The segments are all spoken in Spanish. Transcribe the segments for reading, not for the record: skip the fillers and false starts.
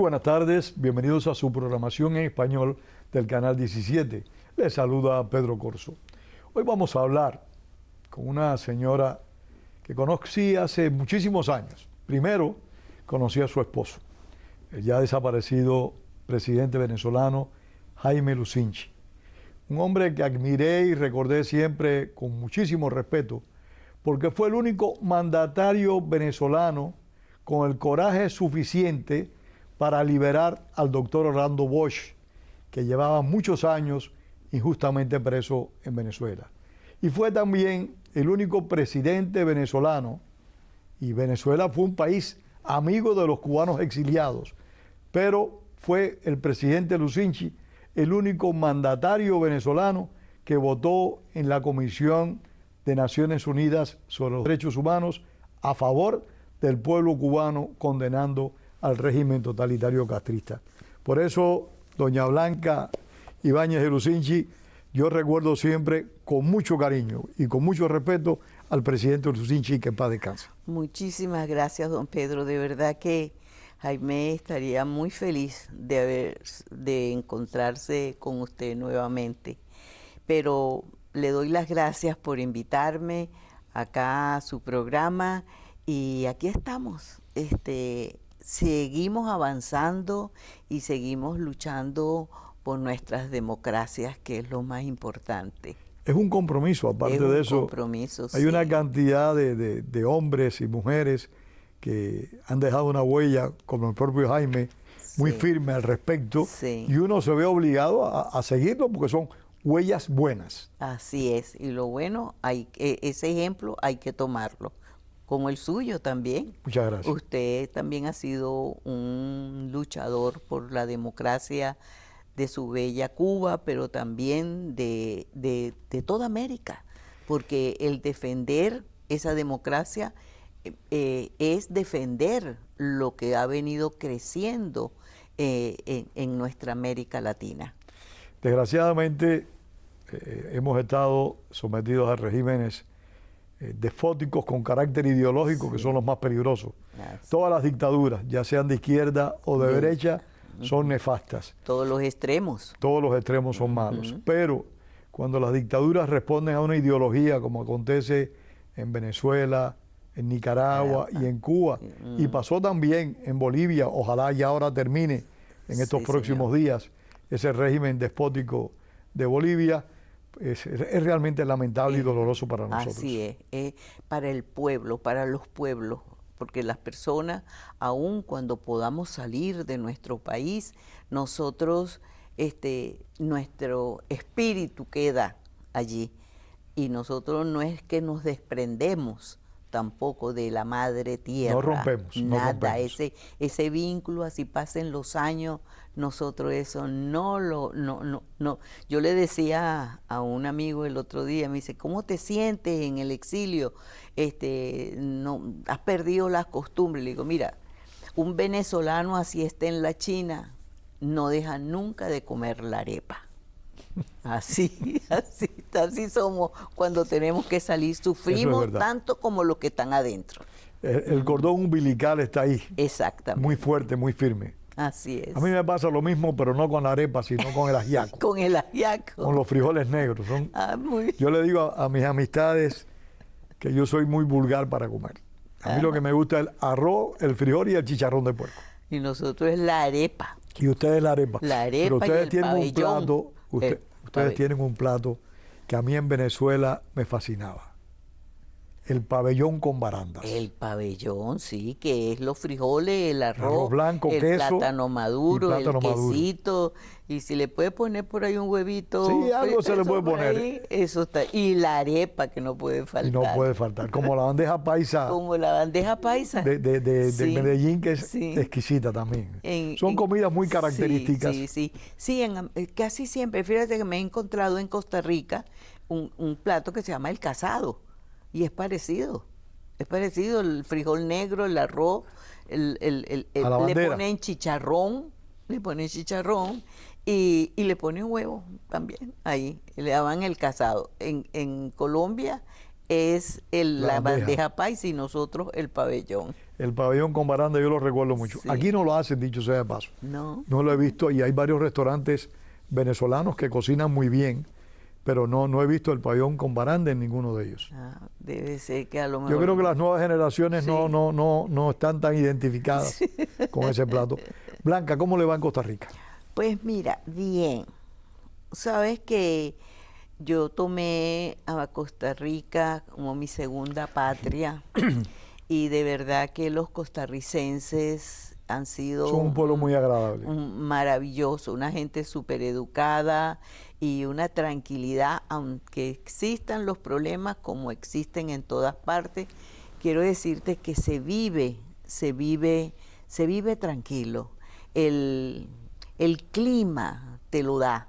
buenas tardes, bienvenidos a su programación en español del Canal 17. Les saluda Pedro Corzo. Hoy vamos a hablar con una señora que conocí hace muchísimos años. Primero, conocí a su esposo, el ya desaparecido presidente venezolano Jaime Lucinchi. Un hombre que admiré y recordé siempre con muchísimo respeto, porque fue el único mandatario venezolano con el coraje suficiente para liberar al doctor Orlando Bosch, que llevaba muchos años injustamente preso en Venezuela. Y fue también el único presidente venezolano, y Venezuela fue un país amigo de los cubanos exiliados, pero fue el presidente Lucinchi el único mandatario venezolano que votó en la Comisión de Naciones Unidas sobre los Derechos Humanos a favor del pueblo cubano, condenando al régimen totalitario castrista. Por eso, doña Blanca Ibáñez de Lucinchi, yo recuerdo siempre con mucho cariño y con mucho respeto al presidente Lucinchi, que en paz descanse. Muchísimas gracias, don Pedro. De verdad que Jaime estaría muy feliz de encontrarse con usted nuevamente. Pero le doy las gracias por invitarme acá a su programa y aquí estamos. Seguimos avanzando y seguimos luchando por nuestras democracias, que es lo más importante. Es un compromiso, aparte de eso. Compromiso, hay una cantidad de hombres y mujeres que han dejado una huella, como el propio Jaime, muy firme al respecto, y uno se ve obligado a seguirlo porque son huellas buenas. Así es, y lo bueno, ese ejemplo hay que tomarlo, como el suyo también. Muchas gracias. Usted también ha sido un luchador por la democracia de su bella Cuba, pero también de toda América, porque el defender esa democracia es defender lo que ha venido creciendo en nuestra América Latina. Desgraciadamente hemos estado sometidos a regímenes despóticos con carácter ideológico, que son los más peligrosos. Todas las dictaduras, ya sean de izquierda o de derecha, son nefastas. Todos los extremos. Todos los extremos son malos. Pero cuando las dictaduras responden a una ideología, como acontece en Venezuela, en Nicaragua y en Cuba, y pasó también en Bolivia, ojalá ya ahora termine en estos próximos días ese régimen despótico de Bolivia, es realmente lamentable y doloroso para nosotros. Así es, para el pueblo, para los pueblos, porque las personas, aun cuando podamos salir de nuestro país, nosotros, nuestro espíritu queda allí, y nosotros no es que nos desprendemos tampoco de la madre tierra. No rompemos. Nada, no rompemos. Ese vínculo, así pasen los años, nosotros eso no. Yo le decía a un amigo el otro día, me dice, ¿cómo te sientes en el exilio? No, has perdido las costumbres. Le digo, mira, un venezolano así esté en la China, no deja nunca de comer la arepa. Así somos cuando tenemos que salir, sufrimos tanto como los que están adentro. El cordón umbilical está ahí. Exactamente. Muy fuerte, muy firme. Así es. A mí me pasa lo mismo, pero no con la arepa, sino con el ajiaco. Con el ajiaco. Con los frijoles negros. Yo le digo a mis amistades que yo soy muy vulgar para comer. A mí lo que me gusta es el arroz, el frijol y el chicharrón de puerco. Y nosotros es la arepa. Y ustedes la arepa. La arepa. Pero ustedes y el tienen pabellón. un plato. Ustedes tienen un plato que a mí en Venezuela me fascinaba. El pabellón con barandas. El pabellón, sí, que es los frijoles, el arroz blanco, el queso, plátano maduro, el quesito, y si le puede poner por ahí un huevito. Sí, algo se le puede poner. Ahí, eso está. Y la arepa, que no puede faltar. Y no puede faltar. Como la bandeja paisa. Como la bandeja paisa. De Sí, Medellín, que es exquisita también. Son comidas muy características. Sí, casi siempre. Fíjate que me he encontrado en Costa Rica un plato que se llama el casado. Y es parecido, el frijol negro, el arroz, le ponen chicharrón, y le ponen huevo también ahí, le daban el casado. En Colombia es La la bandeja. bandeja paisa y nosotros el pabellón. El pabellón con baranda yo lo recuerdo mucho. Sí. Aquí no lo hacen, dicho sea de paso. ¿No? No lo he visto y hay varios restaurantes venezolanos que cocinan muy bien, pero no he visto el pabellón con baranda en ninguno de ellos. Ah, debe ser que a lo mejor... Yo creo que las nuevas generaciones Sí. no están tan identificadas con ese plato. Blanca, ¿cómo le va en Costa Rica? Pues mira, bien. Sabes que yo tomé a Costa Rica como mi segunda patria y de verdad que los costarricenses han sido Son un pueblo muy agradable. maravilloso, una gente súper educada y una tranquilidad, aunque existan los problemas como existen en todas partes, quiero decirte que se vive tranquilo. El clima te lo da,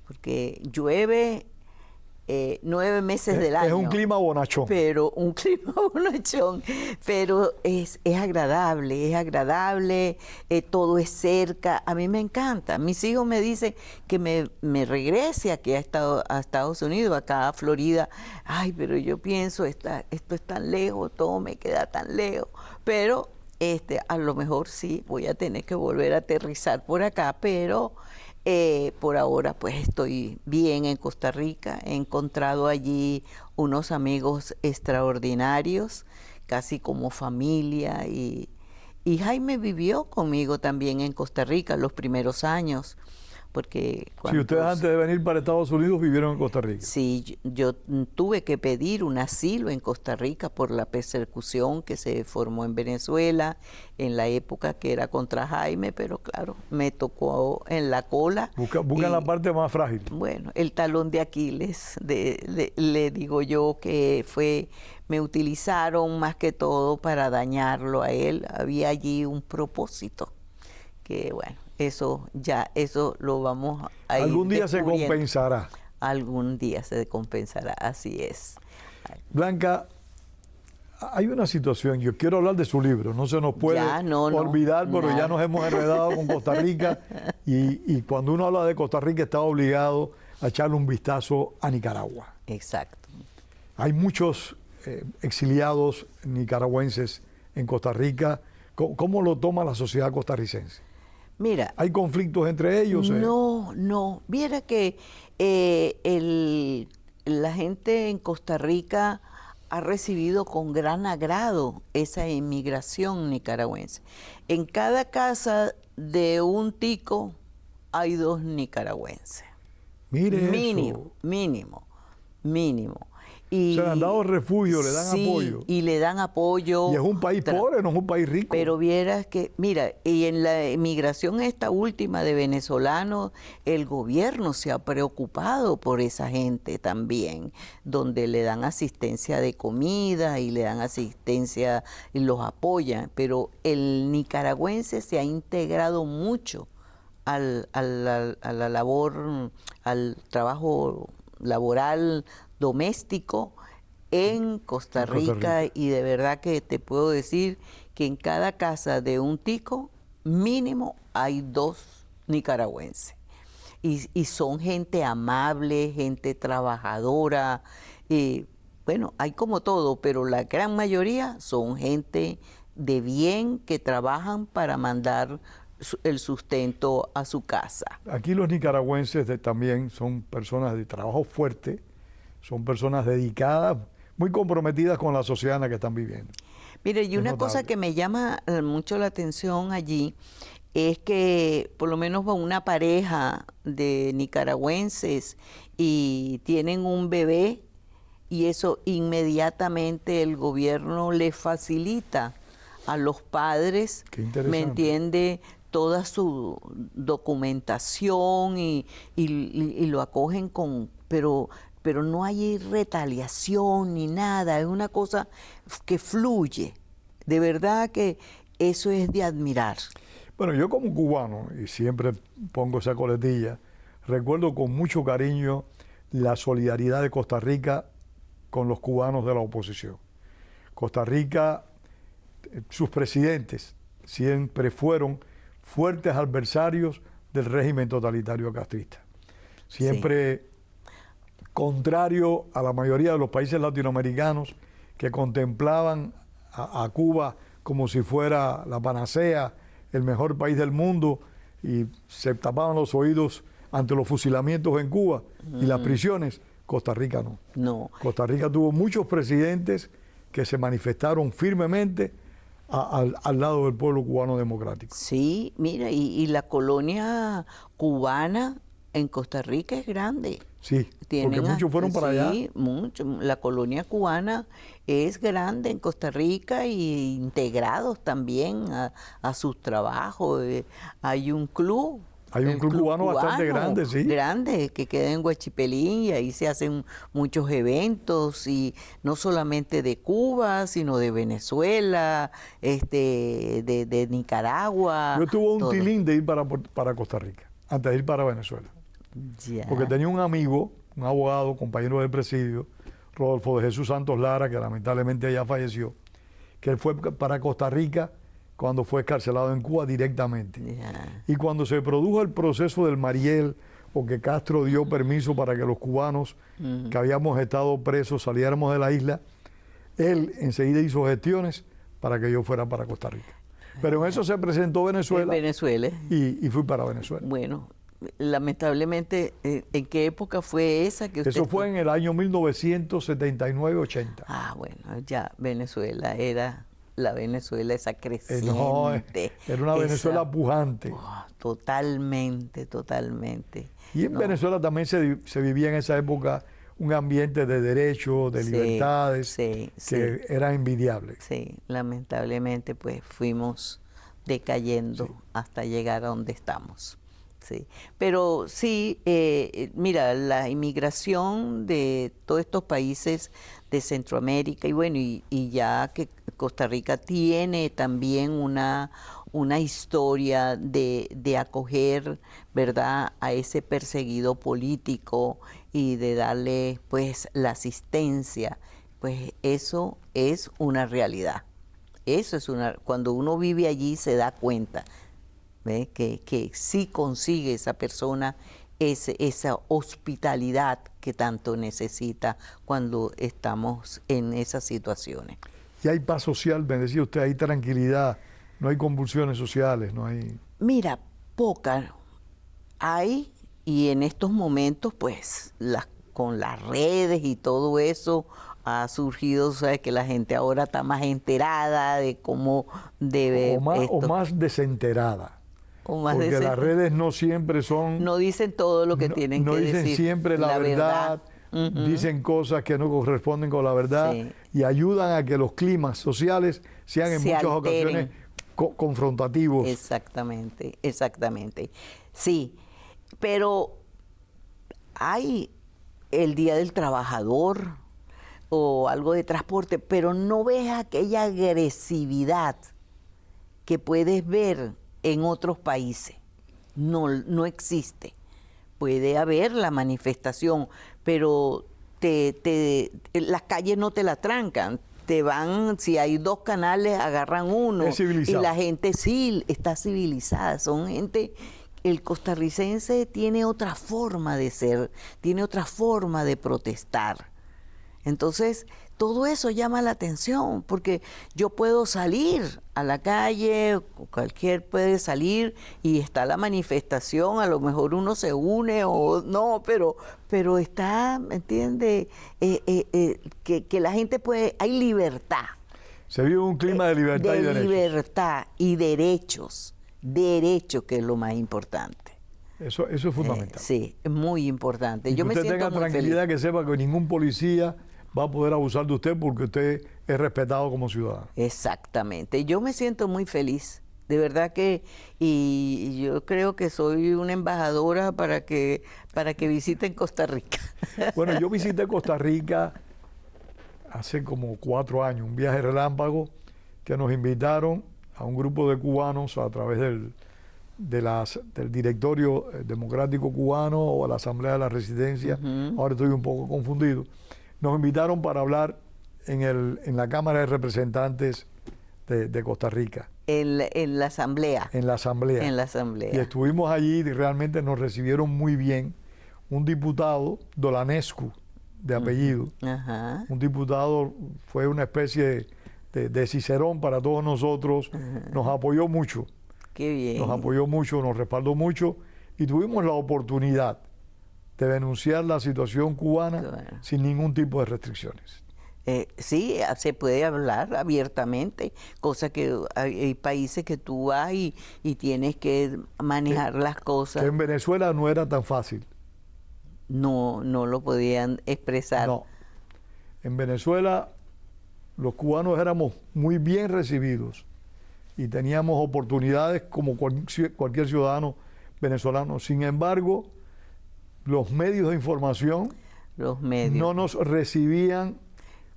porque llueve 9 meses del año. Es un clima bonachón. Pero un clima bonachón, pero es agradable, todo es cerca. A mí me encanta. Mis hijos me dicen que me regrese aquí a Estados Unidos, acá a Florida. Ay, pero yo pienso, esto es tan lejos, todo me queda tan lejos. Pero a lo mejor sí voy a tener que volver a aterrizar por acá, pero por ahora pues estoy bien en Costa Rica. He encontrado allí unos amigos extraordinarios, casi como familia, y Jaime vivió conmigo también en Costa Rica los primeros años, porque Si ustedes antes de venir para Estados Unidos vivieron en Costa Rica. Sí, yo tuve que pedir un asilo en Costa Rica por la persecución que se formó en Venezuela en la época que era contra Jaime, pero claro, me tocó en la cola. Buscan la parte más frágil. Bueno, el talón de Aquiles, le digo yo que me utilizaron más que todo para dañarlo a él. Había allí un propósito que, bueno, eso lo vamos a ir Algún día se descubriendo. compensará. Algún día se compensará, así es. Blanca, hay una situación, yo quiero hablar de su libro, no se nos puede olvidar, pero nada. ya nos hemos enredado con Costa Rica y cuando uno habla de Costa Rica está obligado a echarle un vistazo a Nicaragua. Exacto. Hay muchos exiliados nicaragüenses en Costa Rica. ¿Cómo lo toma la sociedad costarricense? Mira, ¿Hay conflictos entre ellos? no. Viera que la gente en Costa Rica ha recibido con gran agrado esa inmigración nicaragüense. En cada casa de un tico hay 2 nicaragüenses. Mire Mínimo. Se le han dado refugio, le dan sí, apoyo. y le dan apoyo. Y es un país pobre, no es un país rico. Pero vieras que, mira, y en la emigración esta última de venezolanos, el gobierno se ha preocupado por esa gente también, donde le dan asistencia de comida y le dan asistencia y los apoyan. Pero el nicaragüense se ha integrado mucho a la labor, al trabajo laboral doméstico en Costa Rica, y de verdad que te puedo decir que en cada casa de un tico mínimo hay 2 nicaragüenses y son gente amable, gente trabajadora, bueno, hay como todo, pero la gran mayoría son gente de bien que trabajan para mandar el sustento a su casa. Aquí los nicaragüenses también son personas de trabajo fuerte, son personas dedicadas, muy comprometidas con la sociedad en la que están viviendo. Mire, y una cosa que me llama mucho la atención allí es que por lo menos va una pareja de nicaragüenses y tienen un bebé, y eso inmediatamente el gobierno le facilita a los padres, Qué interesante. ¿me entiende?, toda su documentación y lo acogen pero no hay retaliación ni nada, es una cosa que fluye. De verdad que eso es de admirar. Bueno, yo como cubano, y siempre pongo esa coletilla, recuerdo con mucho cariño la solidaridad de Costa Rica con los cubanos de la oposición. Costa Rica, sus presidentes siempre fueron fuertes adversarios del régimen totalitario castrista. Siempre contrario a la mayoría de los países latinoamericanos que contemplaban a Cuba como si fuera la panacea, el mejor país del mundo, y se tapaban los oídos ante los fusilamientos en Cuba y las prisiones. Costa Rica no. No. Costa Rica tuvo muchos presidentes que se manifestaron firmemente al lado del pueblo cubano democrático. Sí, mira, y la colonia cubana en Costa Rica es grande. Sí, porque muchos fueron para allá. Sí, mucho. La colonia cubana es grande en Costa Rica y integrados también a sus trabajos. Hay un club. Hay un club cubano bastante grande, sí. Grande, que queda en Huachipelín, y ahí se hacen muchos eventos, y no solamente de Cuba, sino de Venezuela, de Nicaragua. Yo tuve un todo. tilín de ir para Costa Rica, antes de ir para Venezuela. Ya. Porque tenía un amigo, un abogado, compañero del presidio, Rodolfo de Jesús Santos Lara, que lamentablemente ya falleció, que él fue para Costa Rica cuando fue escarcelado en Cuba directamente. Ya. Y cuando se produjo el proceso del Mariel, o que Castro dio permiso para que los cubanos que habíamos estado presos saliéramos de la isla, él enseguida hizo gestiones para que yo fuera para Costa Rica. Pero en eso se presentó Venezuela, Venezuela. y fui para Venezuela. Bueno, lamentablemente, ¿en qué época fue esa que usted Eso fue en el año 1979-80. Ah, bueno, ya Venezuela era la Venezuela esa creciente. No, era una Venezuela pujante. Totalmente, totalmente. Y en Venezuela también se vivía en esa época un ambiente de derechos, de libertades, que era envidiable. Sí, lamentablemente pues fuimos decayendo hasta llegar a donde estamos. Sí, pero sí, mira, la inmigración de todos estos países de Centroamérica, y bueno, y ya que Costa Rica tiene también una historia de acoger, ¿verdad?, a ese perseguido político y de darle pues la asistencia, pues eso es una realidad. Eso es cuando uno vive allí se da cuenta. ¿Ve? Que sí consigue esa persona esa hospitalidad que tanto necesita cuando estamos en esas situaciones. Y hay paz social, me decía usted, hay tranquilidad, no hay convulsiones sociales, no hay... Mira, poca hay, y en estos momentos, pues, con las redes y todo eso, ha surgido, ¿sabes?, que la gente ahora está más enterada de cómo debe... O más desenterada. Porque las redes no siempre son... No dicen todo lo que tienen que decir. No dicen siempre la verdad. Dicen cosas que no corresponden con la verdad, y ayudan a que los climas sociales sean en muchas ocasiones confrontativos. Exactamente, exactamente. Sí, pero hay el Día del Trabajador o algo de transporte, pero no ves aquella agresividad que puedes ver en otros países. No existe. Puede haber la manifestación, pero las calles no te la trancan. Te van, si hay dos canales, agarran uno. Es civilizado. Y la gente sí está civilizada. Son gente... El costarricense tiene otra forma de ser, tiene otra forma de protestar. Entonces, todo eso llama la atención, porque yo puedo salir a la calle, cualquier puede salir y está la manifestación, a lo mejor uno se une o no, pero está, ¿me entiende? Que la gente puede, hay libertad. Se vive un clima de libertad y derechos. De libertad y derechos, que es lo más importante. Eso es fundamental. Sí, es muy importante. Y yo que me usted siento tenga muy tranquilidad, feliz. que sepa que ningún policía va a poder abusar de usted porque usted es respetado como ciudadano. Exactamente. Yo me siento muy feliz. De verdad que, y yo creo que soy una embajadora para que visiten Costa Rica. Bueno, yo visité Costa Rica hace como 4 años, un viaje relámpago que nos invitaron a un grupo de cubanos a través del Directorio Democrático Cubano o a la Asamblea de la Resistencia. Ahora estoy un poco confundido. Nos invitaron para hablar en la Cámara de Representantes de Costa Rica. En la Asamblea. En la Asamblea. En la Asamblea. Y estuvimos allí y realmente nos recibieron muy bien. Un diputado, Dolanescu, de apellido. Ajá. Un diputado, fue una especie de Cicerón para todos nosotros, nos apoyó mucho. Qué bien. Nos apoyó mucho, nos respaldó mucho y tuvimos la oportunidad de denunciar la situación cubana Claro. sin ningún tipo de restricciones. Sí, se puede hablar abiertamente, cosa que hay países que tú vas y tienes que manejar las Que cosas. en Venezuela no era tan fácil. No lo podían expresar. No. En Venezuela los cubanos éramos muy bien recibidos y teníamos oportunidades como cualquier ciudadano venezolano. Sin embargo, los medios de información Los medios. no nos recibían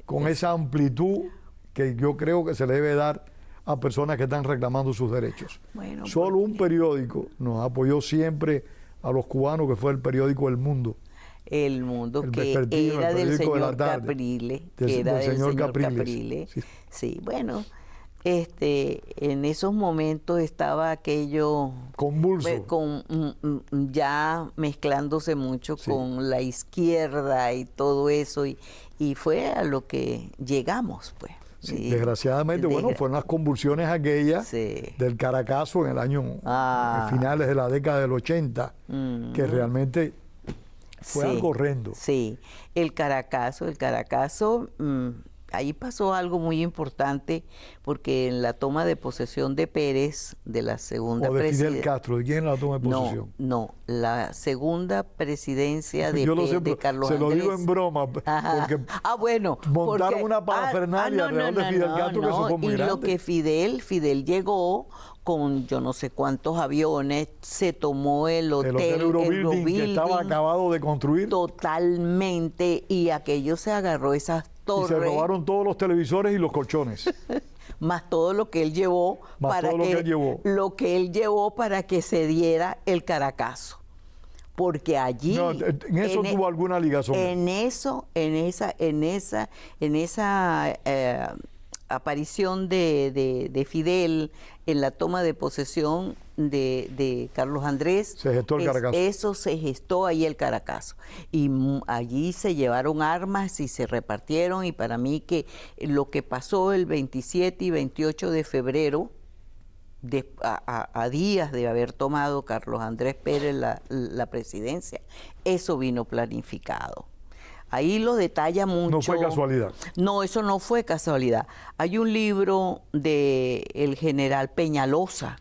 con esa amplitud que yo creo que se le debe dar a personas que están reclamando sus derechos. Bueno, Solo un periódico nos apoyó siempre a los cubanos, que fue el periódico El Mundo. El Mundo, El que vespertino, era el del periódico de la señor tarde. Caprile, Del- que era del del señor señor Capriles. Caprile. Sí. Sí, bueno, en esos momentos estaba aquello Convulso. ya mezclándose mucho Sí. con la izquierda y todo eso, y fue a lo que llegamos, pues. Sí, desgraciadamente, bueno, fueron las convulsiones aquellas Sí. del Caracazo en el año, Ah. en finales de la década del 80, que realmente fue Sí, algo horrendo. Sí, el Caracazo, ahí pasó algo muy importante, porque en la toma de posesión de Pérez, de la segunda O de Fidel presidencia. Castro, ¿de quién la toma de posesión? No, la segunda presidencia de, Yo lo sé, de pero Carlos se lo Andrés. digo en broma, Ajá. porque Bueno, montaron porque- una parafernalia alrededor de Fidel Castro, que eso fue muy y lo grande. que Fidel llegó con yo no sé cuántos aviones, se tomó el hotel, el Hotel Eurobuilding, que estaba Eurobuilding, acabado de construir, totalmente, y aquello se agarró esas y torres, se robaron todos los televisores y los colchones. más todo lo que él llevó Más para todo lo que él llevó. lo que él llevó para que se diera el Caracazo. Porque allí No, en eso en e- tuvo alguna ligazón. En esa aparición de Fidel en la toma de posesión de Carlos Andrés, Se gestó el Caracazo. eso se gestó ahí el Caracazo. Y allí se llevaron armas y se repartieron, y para mí que lo que pasó el 27 y 28 de febrero, a días de haber tomado Carlos Andrés Pérez la presidencia, eso vino planificado. Ahí lo detalla mucho. No fue casualidad. No, eso no fue casualidad. Hay un libro de el general Peñalosa,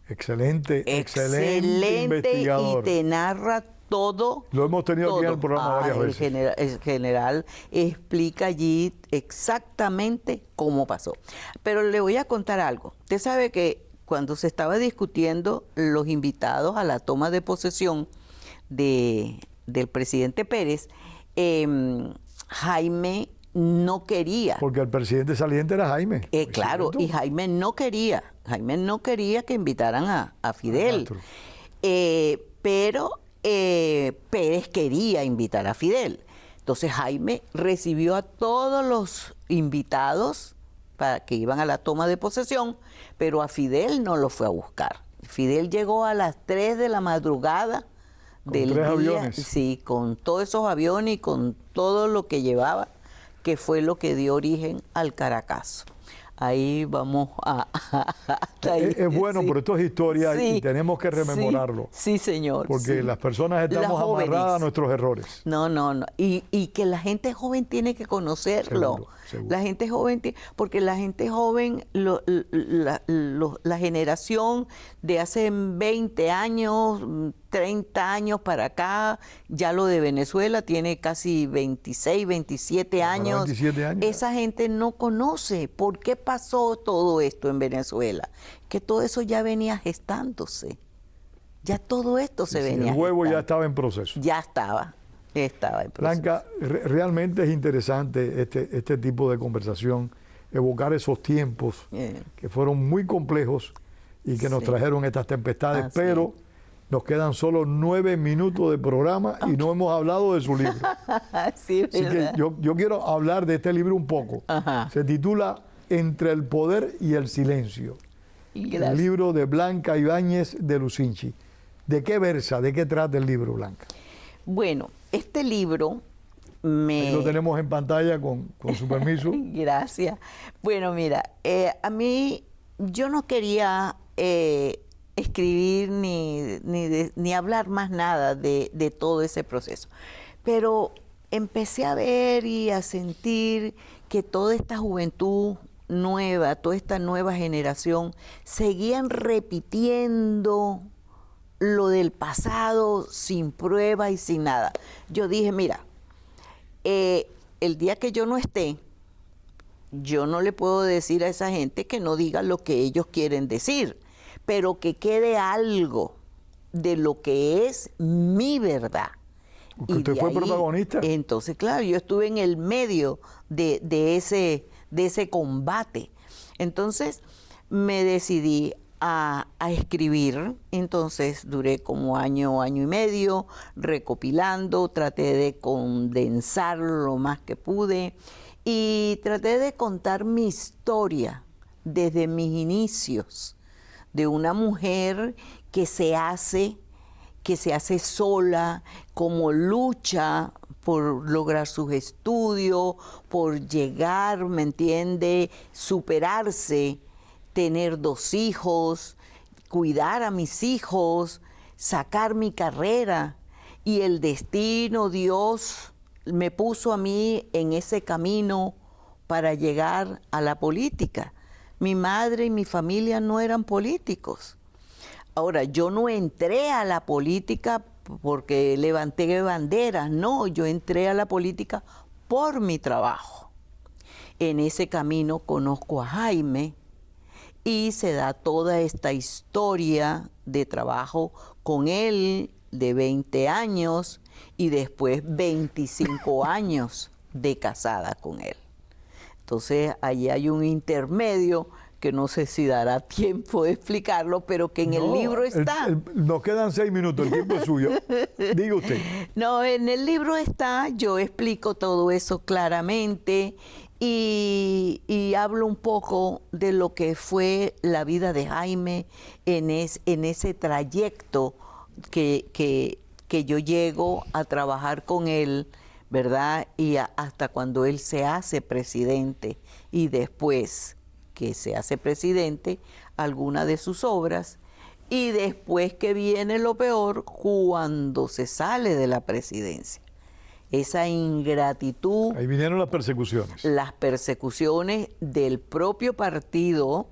Excelente excelente, investigador. y te narra todo. Lo hemos tenido aquí en el programa varias el veces. el general explica allí exactamente cómo pasó. Pero le voy a contar algo. Usted sabe que cuando se estaba discutiendo los invitados a la toma de posesión del presidente Pérez, Jaime no quería. Porque el presidente saliente era Jaime. Claro, ¿cierto? y Jaime no quería que invitaran a Fidel. Castro. Pero Pérez quería invitar a Fidel. Entonces Jaime recibió a todos los invitados para que iban a la toma de posesión, pero a Fidel no lo fue a buscar. Fidel llegó a las 3 de la madrugada Con del 3 día, aviones. sí, con todos esos aviones y con todo lo que llevaba, que fue lo que dio origen al Caracazo. Ahí vamos hasta ahí, Es bueno, sí. pero esto es historia y Sí, tenemos que rememorarlo. Sí, señor. Porque sí. las personas estamos Las jóvenes. amarradas a nuestros errores. No. Y que la gente joven tiene que conocerlo. Seguro, seguro. La gente joven, porque la gente joven, la generación de hace 20 años, 30 años para acá, ya lo de Venezuela tiene casi 26, 27 Para años. 27 años. Esa gente no conoce por qué pasó todo esto en Venezuela. Que todo eso ya venía gestándose. Ya todo esto se Sí, venía el huevo ya gestando. estaba en proceso. Ya estaba en proceso. Blanca, realmente es interesante este tipo de conversación, evocar esos tiempos que fueron muy complejos y que nos Sí. trajeron estas tempestades, Así pero nos quedan solo 9 minutos de programa y no hemos hablado de su libro. Sí, Así que ¿verdad? yo quiero hablar de este libro un poco. Ajá. Se titula Entre el poder y el silencio. El Gracias. libro de Blanca Ibáñez de Lucinchi. ¿De qué versa? ¿De qué trata el libro, Blanca? Bueno, este libro Ahí lo tenemos en pantalla con su permiso. Gracias. Bueno, mira, a mí yo no quería escribir ni hablar más nada de todo ese proceso, pero empecé a ver y a sentir que toda esta juventud nueva, toda esta nueva generación, seguían repitiendo lo del pasado sin prueba y sin nada. Yo dije, mira, el día que yo no esté, yo no le puedo decir a esa gente que no diga lo que ellos quieren decir, pero que quede algo de lo que es mi verdad. Porque usted fue protagonista. Entonces, claro, yo estuve en el medio de ese combate. Entonces, me decidí a escribir. Entonces, duré como año y medio recopilando, traté de condensarlo lo más que pude y traté de contar mi historia desde mis inicios, de una mujer que se hace sola, como lucha por lograr sus estudios, por llegar, ¿me entiende?, superarse, tener 2 hijos, cuidar a mis hijos, sacar mi carrera. Y el destino, Dios, me puso a mí en ese camino para llegar a la política. Mi madre y mi familia no eran políticos. Ahora, yo no entré a la política porque levanté banderas, no, yo entré a la política por mi trabajo. En ese camino conozco a Jaime y se da toda esta historia de trabajo con él de 20 años y después 25 años de casada con él. Entonces, allí hay un intermedio que no sé si dará tiempo de explicarlo, pero que en el libro está. Nos quedan 6 minutos, el tiempo es suyo. Diga usted. No, en el libro está, yo explico todo eso claramente y hablo un poco de lo que fue la vida de Jaime en ese trayecto que yo llego a trabajar con él, ¿verdad? Y hasta cuando él se hace presidente y después que se hace presidente, alguna de sus obras, y después que viene lo peor, cuando se sale de la presidencia. Esa ingratitud. Ahí vinieron las persecuciones. Las persecuciones del propio partido,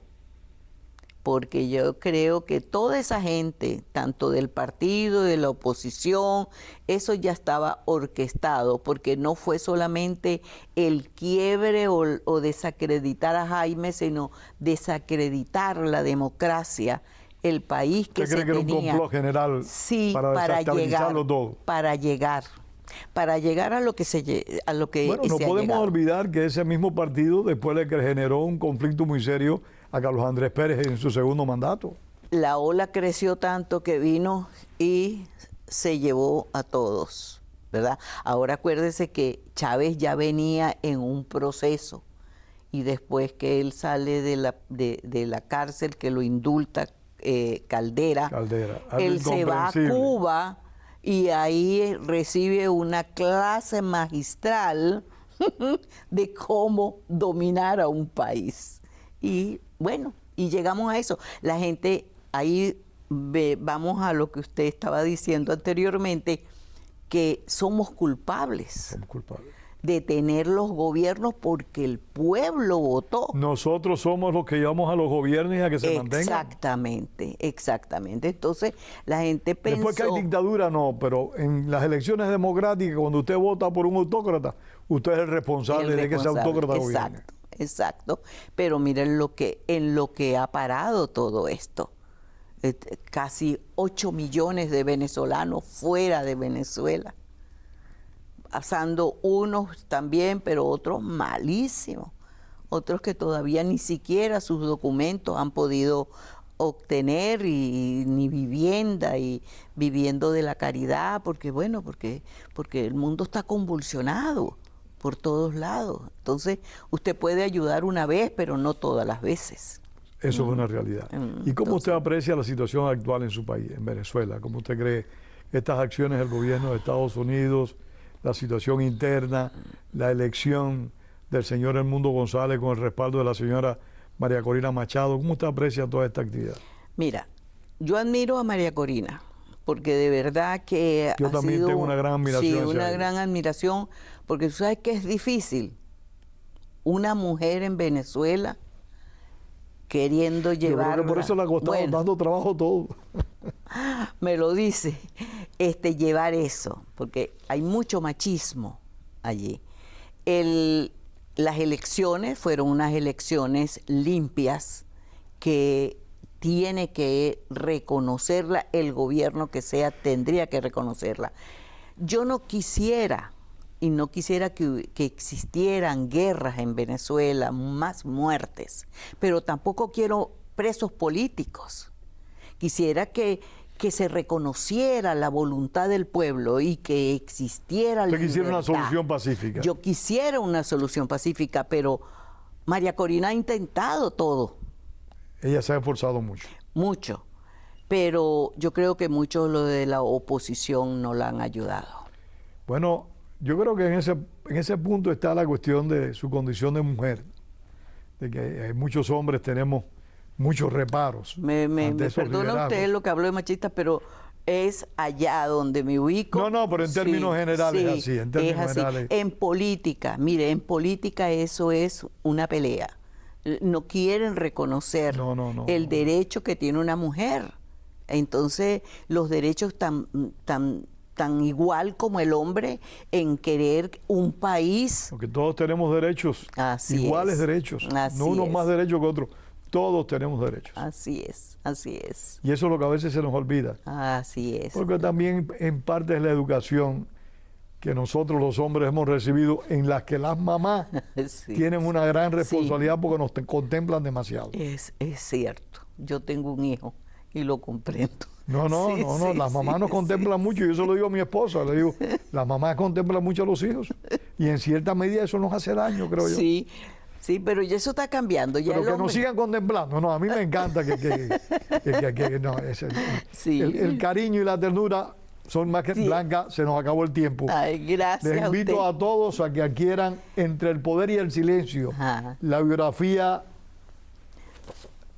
porque yo creo que toda esa gente, tanto del partido, de la oposición, eso ya estaba orquestado, porque no fue solamente el quiebre o desacreditar a Jaime, sino desacreditar la democracia, el país que se tenía. ¿Usted cree que era un complot general para desestabilizarlo todo? Para llegar a lo que Bueno, no podemos olvidar que ese mismo partido después le generó un conflicto muy serio a Carlos Andrés Pérez en su segundo mandato. La ola creció tanto que vino y se llevó a todos, ¿verdad? Ahora acuérdese que Chávez ya venía en un proceso y después que él sale de la cárcel, que lo indulta Caldera, él se va a Cuba y ahí recibe una clase magistral de cómo dominar a un país. Y bueno, y llegamos a eso. La gente, ahí vamos a lo que usted estaba diciendo anteriormente, que somos culpables de tener los gobiernos porque el pueblo votó. Nosotros somos los que llevamos a los gobiernos a que se mantengan. Exactamente, exactamente. Entonces, la gente pensó... Después que hay dictadura, no, pero en las elecciones democráticas, cuando usted vota por un autócrata, usted es el responsable de que ese autócrata gobierne. Exacto, pero miren en lo que ha parado todo esto. Casi 8 millones de venezolanos fuera de Venezuela, pasando unos también, pero otros malísimos, otros que todavía ni siquiera sus documentos han podido obtener y ni vivienda y viviendo de la caridad, porque bueno, porque el mundo está convulsionado por todos lados. Entonces, usted puede ayudar una vez, pero no todas las veces. Eso es una realidad. ¿Y cómo usted aprecia la situación actual en su país, en Venezuela? ¿Cómo usted cree estas acciones del gobierno de Estados Unidos, la situación interna, la elección del señor Edmundo González con el respaldo de la señora María Corina Machado. ¿Cómo usted aprecia toda esta actividad? Mira, yo admiro a María Corina, porque de verdad que yo también sido, tengo una gran admiración. Sí, una gran admiración, porque tú sabes que es difícil una mujer en Venezuela queriendo llevar. Yo creo que por eso le ha costado dando trabajo todo. Me lo dice, llevar eso, porque hay mucho machismo allí. Las elecciones fueron unas elecciones limpias que tiene que reconocerla el gobierno que sea, tendría que reconocerla. Yo no quisiera, y no quisiera que existieran guerras en Venezuela, más muertes, pero tampoco quiero presos políticos. Quisiera que se reconociera la voluntad del pueblo y que existiera libertad. ¿Usted quisiera una solución pacífica? Yo quisiera una solución pacífica, pero María Corina ha intentado todo. Ella se ha esforzado mucho. Mucho, pero yo creo que muchos lo de la oposición no la han ayudado. Bueno, yo creo que en ese punto está la cuestión de su condición de mujer, de que muchos hombres tenemos muchos reparos. Me perdona usted lo que hablo de machista, pero es allá donde me ubico. No, pero en términos generales sí, es así. En términos generales. En política, mire, en política eso es una pelea. No quieren reconocer el derecho que tiene una mujer. Entonces, los derechos tan igual como el hombre en querer un país. Porque todos tenemos derechos, iguales derechos, no unos más derechos que otros. Todos tenemos derechos. Así es, así es. Y eso es lo que a veces se nos olvida. Así es. Porque también en parte es la educación que nosotros los hombres hemos recibido, en las que las mamás tienen una gran responsabilidad porque nos contemplan demasiado. Es cierto. Yo tengo un hijo y lo comprendo. No, las mamás nos contemplan mucho. Yo se lo digo a mi esposa, le digo, las mamás contemplan mucho a los hijos. Y en cierta medida eso nos hace daño, creo yo. Sí, pero ya eso está cambiando. Ya pero que nos sigan contemplando. No, a mí me encanta el cariño y la ternura son más que Blanca. Se nos acabó el tiempo. Ay, gracias. Les invito a todos a que adquieran Entre el poder y el silencio la biografía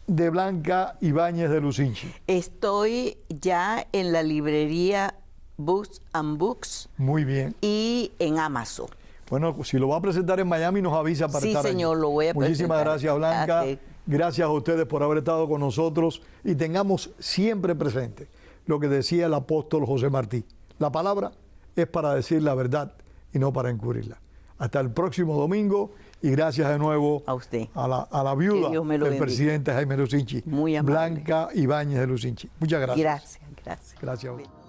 de Blanca Ibáñez de Lucinchi. Estoy ya en la librería Books and Books. Muy bien. Y en Amazon. Bueno, si lo va a presentar en Miami, nos avisa para estar Sí, señor, lo voy a presentar. Muchísimas gracias, Blanca. Gracias a ustedes por haber estado con nosotros y tengamos siempre presente lo que decía el apóstol José Martí. La palabra es para decir la verdad y no para encubrirla. Hasta el próximo domingo y gracias de nuevo a usted, a la viuda del presidente Jaime Lucinchi, muy amable, Blanca Ibáñez de Lucinchi. Muchas gracias. Gracias. Gracias a usted.